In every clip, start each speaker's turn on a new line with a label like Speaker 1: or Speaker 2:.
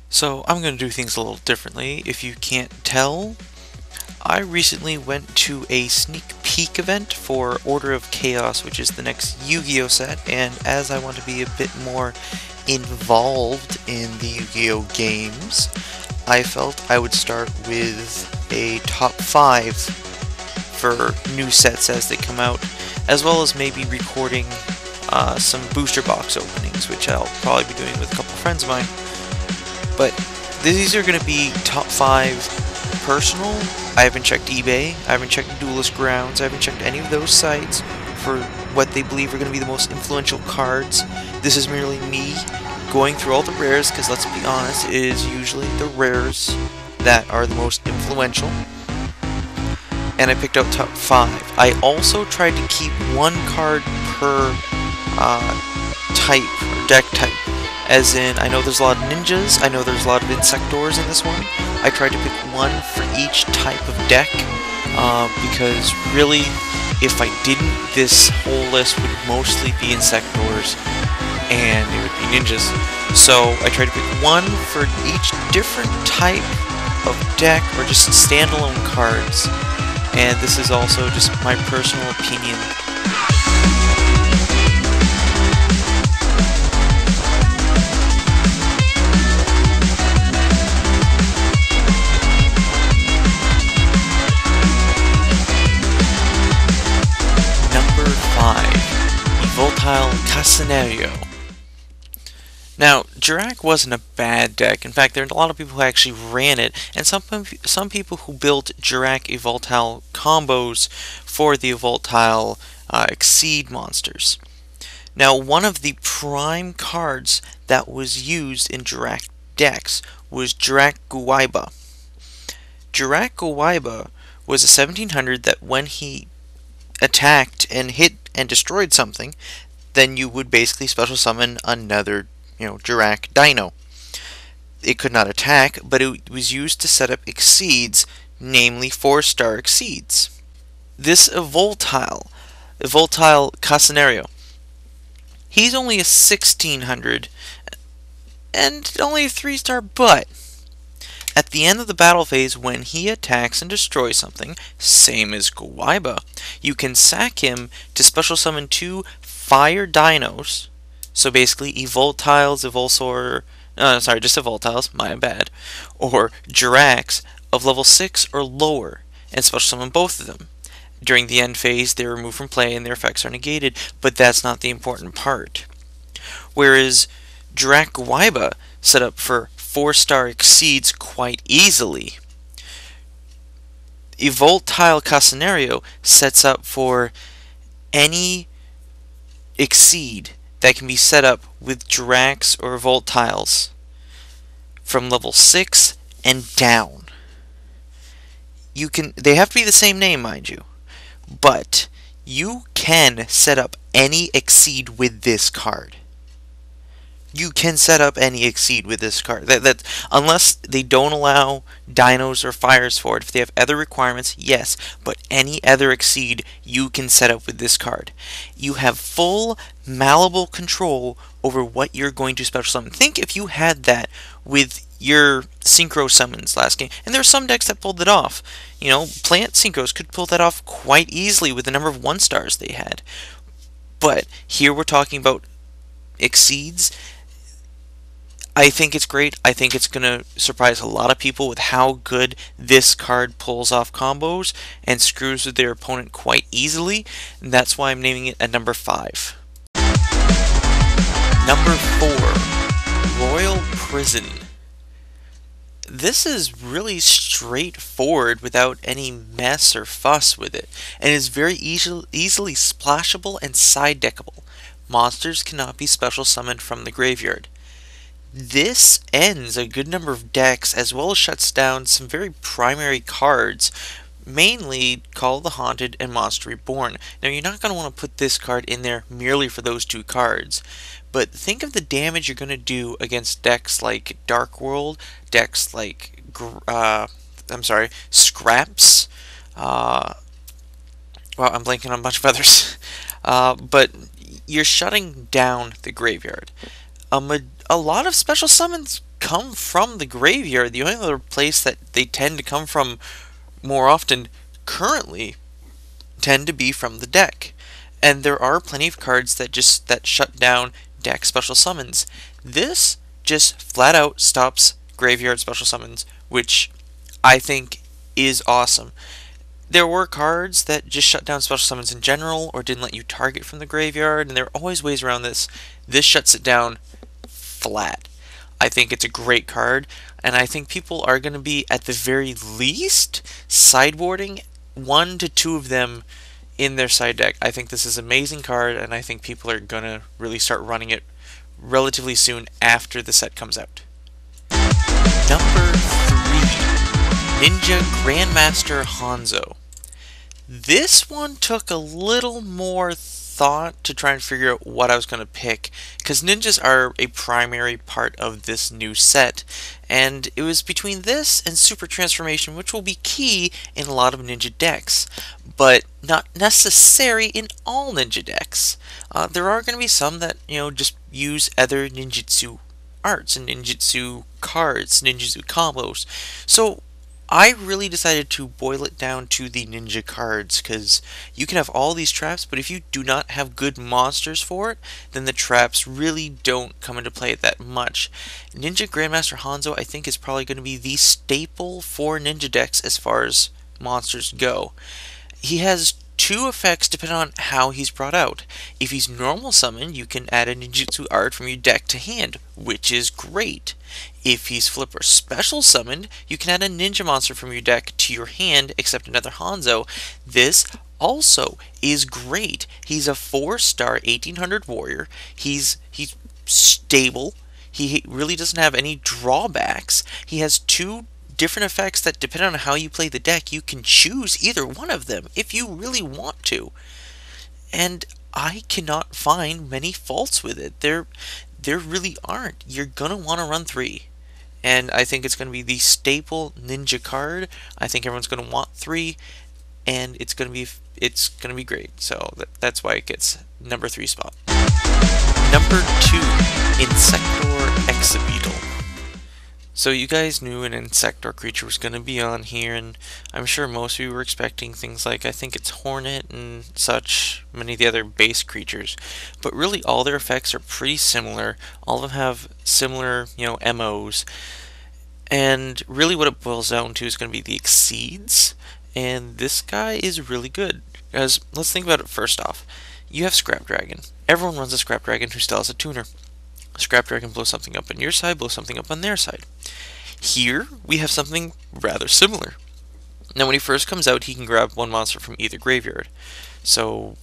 Speaker 1: So I'm going to do things a little differently. If you can't tell, I recently went to a sneak peek event for Order of Chaos, which is the next Yu-Gi-Oh set, and as I want to be a bit more involved in the Yu-Gi-Oh games, I felt I would start with a top 5 for new sets as they come out, as well as maybe recording some booster box openings, which I'll probably be doing with a couple friends of mine. But these are going to be top 5 personal. I haven't checked eBay, I haven't checked Duelist Grounds, I haven't checked any of those sites for what they believe are going to be the most influential cards. This is merely me going through all the rares, because let's be honest, it is usually the rares that are the most influential. And I picked out top 5. I also tried to keep one card per type, or deck type. As in, I know there's a lot of ninjas, I know there's a lot of insectors in this one. I tried to pick one for each type of deck, because really, if I didn't, this whole list would mostly be insectors, and it would be ninjas. So I tried to pick one for each different type of deck, or just standalone cards. And this is also just my personal opinion. Number 5, Yveltal Casenario. Now, Jirak wasn't a bad deck. In fact, there are a lot of people who actually ran it, and some people who built Jirak Yveltal combos for the Yveltal Exceed monsters. Now, one of the prime cards that was used in Jirak decks was Jirak Guaiba. Jirak Guaiba was a 1700 that when he attacked and hit and destroyed something, then you would basically special summon another Jirak Dino. It could not attack, but it was used to set up Exceeds, namely 4-star Exceeds. This Yveltal Casenario, he's only a 1600 and only a 3-star, but at the end of the battle phase, when he attacks and destroys something, same as Guaiba, you can sack him to special summon 2 Fire Dinos. So basically, Yveltals, Yvolsaur, just Yveltals, my bad, or Jiraks of level 6 or lower, and special summon both of them. During the end phase, they're removed from play and their effects are negated, but that's not the important part. Whereas Jirak Guaiba set up for 4-star Exceeds quite easily. Yveltal Casenario sets up for any Exceed that can be set up with Jiraks or Yveltals from level 6 and down. They have to be the same name, mind you, but you can set up any Exceed with this card. You can set up any Exceed with this card. Unless they don't allow dinos or fires for it. If they have other requirements, yes. But any other Exceed you can set up with this card. You have full malleable control over what you're going to special summon. Think if you had that with your Synchro summons last game. And there are some decks that pulled it off. Plant Synchros could pull that off quite easily with the number of 1-stars they had. But here we're talking about Exceeds. I think it's great. I think it's going to surprise a lot of people with how good this card pulls off combos and screws with their opponent quite easily. And that's why I'm naming it at number 5. Number 4, Royal Prison. This is really straightforward without any mess or fuss with it, and is very easily splashable and side deckable. Monsters cannot be special summoned from the graveyard. This ends a good number of decks, as well as shuts down some very primary cards, mainly Call of the Haunted and Monster Reborn. Now, you're not going to want to put this card in there merely for those 2 cards, but think of the damage you're going to do against decks like Dark World, decks like Scraps. Well, I'm blanking on a bunch of others. But you're shutting down the graveyard. A lot of special summons come from the graveyard. The only other place that they tend to come from more often currently tend to be from the deck. And there are plenty of cards that shut down deck special summons. This just flat out stops graveyard special summons, which I think is awesome. There were cards that just shut down special summons in general or didn't let you target from the graveyard, and there are always ways around this. This shuts it down flat. I think it's a great card, and I think people are going to be, at the very least, sideboarding 1 to 2 of them in their side deck. I think this is an amazing card, and I think people are going to really start running it relatively soon after the set comes out. Number 3, Ninja Grandmaster Hanzo. This one took a little more thought to try and figure out what I was going to pick, because ninjas are a primary part of this new set, and it was between this and Super Transformation, which will be key in a lot of ninja decks, but not necessary in all ninja decks. There are going to be some that, just use other ninjutsu arts and ninjutsu cards, ninjutsu combos. So I really decided to boil it down to the ninja cards, because you can have all these traps, but if you do not have good monsters for it, then the traps really don't come into play that much. Ninja Grandmaster Hanzo, I think, is probably going to be the staple for ninja decks as far as monsters go. He has 2 effects depending on how he's brought out. If he's normal summoned, you can add a ninjutsu art from your deck to hand, which is great. If he's flip or special summoned, you can add a ninja monster from your deck to your hand, except another Hanzo. This also is great. He's a 4-star 1800 warrior. He's stable. He really doesn't have any drawbacks. He has 2 different effects that, depending on how you play the deck, you can choose either one of them if you really want to. And I cannot find many faults with it. There really aren't. You're gonna want to run 3, and I think it's gonna be the staple ninja card. I think everyone's gonna want 3, and it's gonna be great. So that's why it gets number 3 spot. Number 2, Insector Exabeetle. So you guys knew an Insector creature was going to be on here, and I'm sure most of you were expecting things like, I think it's Hornet and such, many of the other base creatures. But really all their effects are pretty similar. All of them have similar, MOs. And really what it boils down to is going to be the Exceeds, and this guy is really good. Because let's think about it first off. You have Scrap Dragon. Everyone runs a Scrap Dragon who still has a tuner. Scrap Dragon blows something up on your side, blows something up on their side. Here, we have something rather similar. Now, when he first comes out, he can grab 1 monster from either graveyard. So,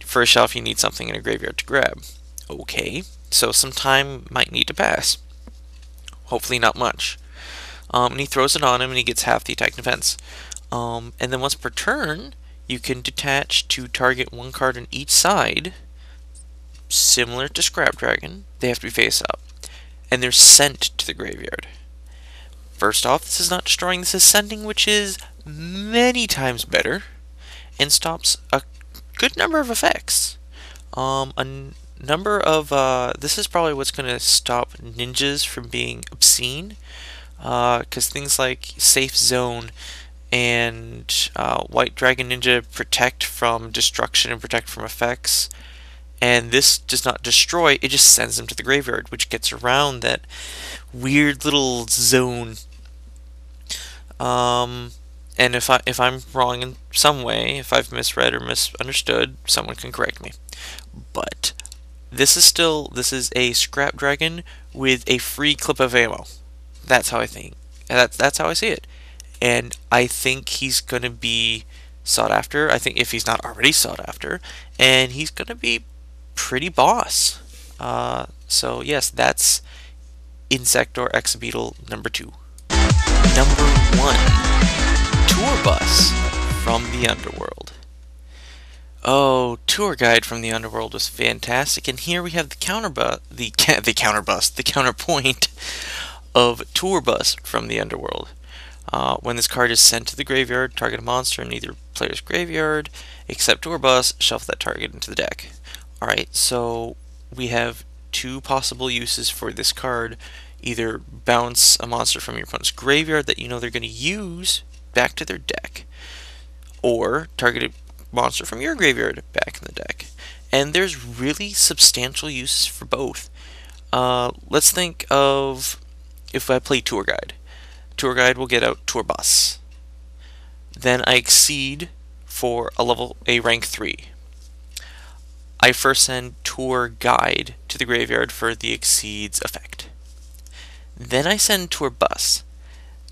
Speaker 1: for a shelf, you need something in a graveyard to grab. Okay, so some time might need to pass. Hopefully not much. And he throws it on him, and he gets half the attack and defense. And then once per turn, you can detach to target 1 card on each side. Similar to Scrap Dragon, they have to be face up, and they're sent to the graveyard. First off, this is not destroying, this is sending, which is many times better, and stops a good number of effects. This is probably what's going to stop ninjas from being obscene, because things like Safe Zone and White Dragon Ninja protect from destruction and protect from effects. And this does not destroy, it just sends them to the graveyard, which gets around that weird little zone. And if I'm wrong in some way, if I've misread or misunderstood, someone can correct me. But this is a Scrap Dragon with a free clip of ammo. That's how I think. That's how I see it. And I think he's gonna be sought after. I think if he's not already sought after, and he's gonna be pretty boss. So yes, that's Insector Exabeetle number 2. Number 1, Tour Bus from the Underworld. Oh, Tour Guide from the Underworld was fantastic, and here we have the counterpoint of Tour Bus from the Underworld. When this card is sent to the graveyard, target a monster in either player's graveyard, except Tour Bus, shuffle that target into the deck. Alright, so we have 2 possible uses for this card. either bounce a monster from your opponent's graveyard that you know they're going to use back to their deck, or target a monster from your graveyard back in the deck. And there's really substantial uses for both. Let's think of if I play Tour Guide. Tour Guide will get out Tour Bus. Then I Exceed for a rank 3. I first send Tour Guide to the graveyard for the Exceeds effect. Then I send Tour Bus.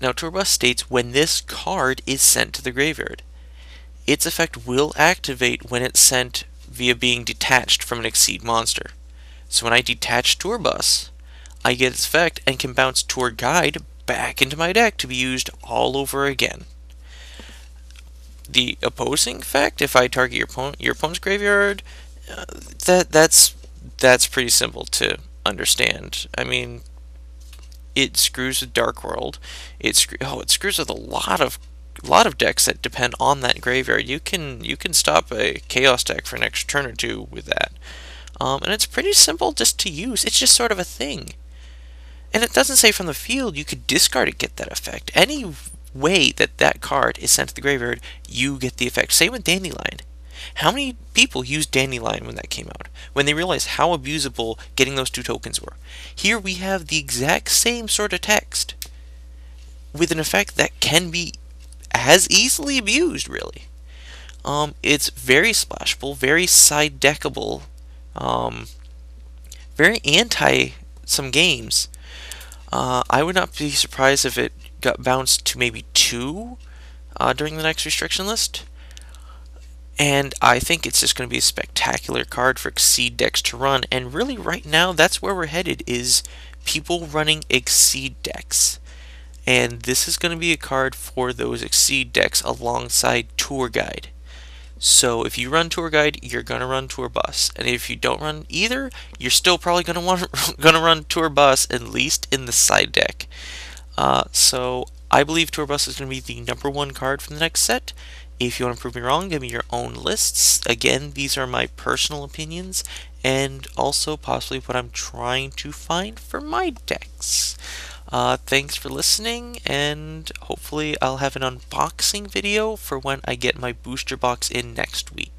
Speaker 1: Now Tour Bus states when this card is sent to the graveyard. Its effect will activate when it's sent via being detached from an Exceed monster. So when I detach Tour Bus, I get its effect and can bounce Tour Guide back into my deck to be used all over again. The opposing effect, if I target your opponent's graveyard, that's pretty simple to understand. I mean, it screws with Dark World. It screws with a lot of decks that depend on that graveyard. You can stop a Chaos deck for an extra turn or two with that. And it's pretty simple just to use. It's just sort of a thing. And it doesn't say from the field you could discard it, get that effect. Any way that card is sent to the graveyard, you get the effect. Same with Dandelion. How many people used Dandelion when that came out? When they realized how abusable getting those 2 tokens were. Here we have the exact same sort of text with an effect that can be as easily abused, really. It's very splashable, very side deckable, very anti some games. I would not be surprised if it got bounced to maybe 2 during the next restriction list. And I think it's just going to be a spectacular card for Exceed decks to run. And really right now, that's where we're headed, is people running Exceed decks. And this is going to be a card for those Exceed decks alongside Tour Guide. So if you run Tour Guide, you're going to run Tour Bus. And if you don't run either, you're still probably going to run Tour Bus, at least in the side deck. So I believe Tour Bus is going to be the #1 card for the next set. If you want to prove me wrong, give me your own lists. Again, these are my personal opinions, and also possibly what I'm trying to find for my decks. Thanks for listening, and hopefully I'll have an unboxing video for when I get my booster box in next week.